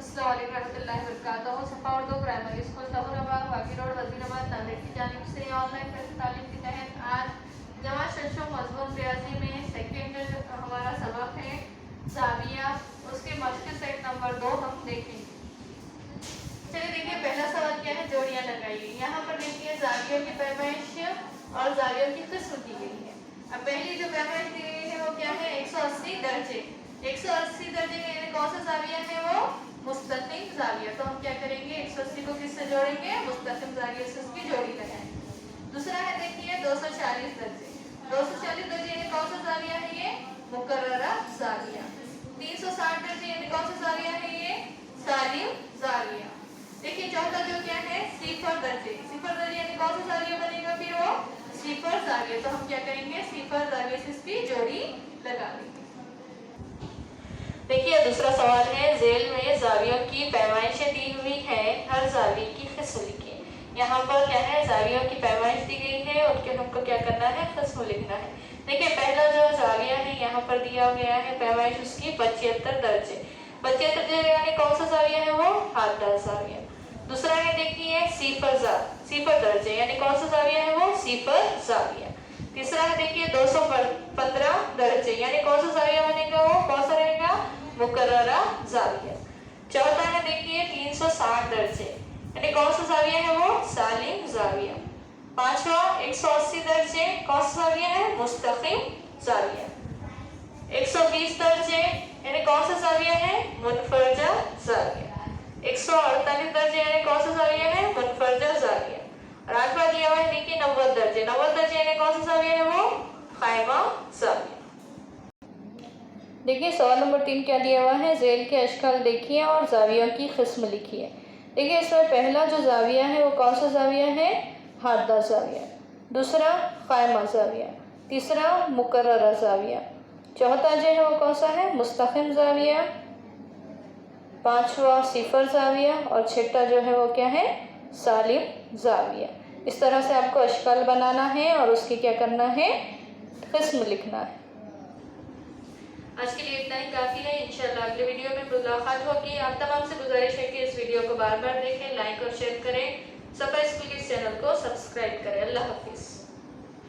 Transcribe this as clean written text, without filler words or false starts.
अस्सलाम वालेकुम रहमतुल्लाहि व बरकातहू। सफ़ा उर्दू प्राइमरी स्कूल तहूराबाद वाकी रोड वजीराबाद नांदेड़ की जानिब से ऑनलाइन क्लास तालीम के तहत आज जमा शशो मजमून रियाजी में सेकेंड हमारा सबक है जाविया, उसके मश्क सेट नंबर 2 हम देखेंगे। चलिए देखिए, पहला सवाल क्या है, जोड़ियां लगाइए। यहाँ पर देखिए जावियों की पैमाइश और जावियों की किस्म दी गई है। अब पहली जो पैमाइश दी गई है वो क्या है, 180 दर्जे। 180 दर्जे में कौन सा जाविया है, वो मुस्तकिम जाविया। तो हम क्या करेंगे, 180 को किससे जोड़ेंगे, मुस्तकिम जाविया से उसकी जोड़ी लगाएंगे। दूसरा है देखिए 240 दर्जे। 240 दर्जे यानी कौन सा जाविया है, ये मुकर्ररा जाविया। 360 दर्जे यानी कौन सा जाविया है, ये सालिम जाविया। देखिए चौथा जो क्या है, 0 दर्जे। 0 दर्जे यानी कौन सा जाविया बनेगा, फिर वो 0 जाविया। तो हम क्या करेंगे, 0 जाविया से इसकी जोड़ी लगा देंगे। देखिए दूसरा सवाल है, जेल में जावियों की पैमाइशें दी हुई है, हर जावी की किस्म लिखिए। यहाँ पर क्या है, जावियों की पैमाइश दी गई है, उनके हमको क्या करना है, किस्म लिखना है। देखिए पहला जो जाविया है यहाँ पर दिया गया है पैमाइश उसकी 75 दर्जे। 75 दर्जे यानी कौन सा जाविया है, वो हाददार जाविया। दूसरा है देखिए 0 दर्जे यानी कौन सा जाविया है, वो 0 जाविया। तीसरा है देखिए 215 दर्जे यानी कौन सा जाविया बनेगा, वो कौन सा रहेगा, मुकर्ररा जाविया। चौथा है देखिए 360 दर्जे यानी कौन सा जाविया है, वो सालिम जाविया। पांचवा 180 दर्जे कौन सा जाविया है, मुस्तकिम जाविया। 120 दर्जे यानी कौन सा जाविया है, मुनफरजा जाविया। 148 दर्जे यानी कौन सा जाविया है, मुनफरजा जाविया। और आठवां दिया हुआ है देखिए 90 दर्जे। 90 दर्जे यानी कौन सा जाविया है, वो खायमा जाविया। देखिए सवाल नंबर 3 क्या दिया हुआ है, जेल के अशकाल देखिए और जावियों की किस्म लिखिए। देखिए इसमें पहला जो जाविया है वो कौन सा जाविया है, हाददार जाविया। दूसरा खायमा जाविया। तीसरा मुकर्ररा जाविया। चौथा जो है वो कौन सा है, मुस्तकिम जाविया। पांचवा 0 जाविया और छठा जो है वो क्या है, सालिम जाविया। इस तरह से आपको अशकाल बनाना है और उसकी क्या करना है, किस्म लिखना है। आज के लिए इतना ही काफ़ी है। इंशाल्लाह अगले वीडियो में मुलाकात होगी। आप तमाम से गुजारिश है कि इस वीडियो को बार बार देखें, लाइक और शेयर करें, सफ़ा स्कूल के इस चैनल को सब्सक्राइब करें। अल्लाह हाफिज़।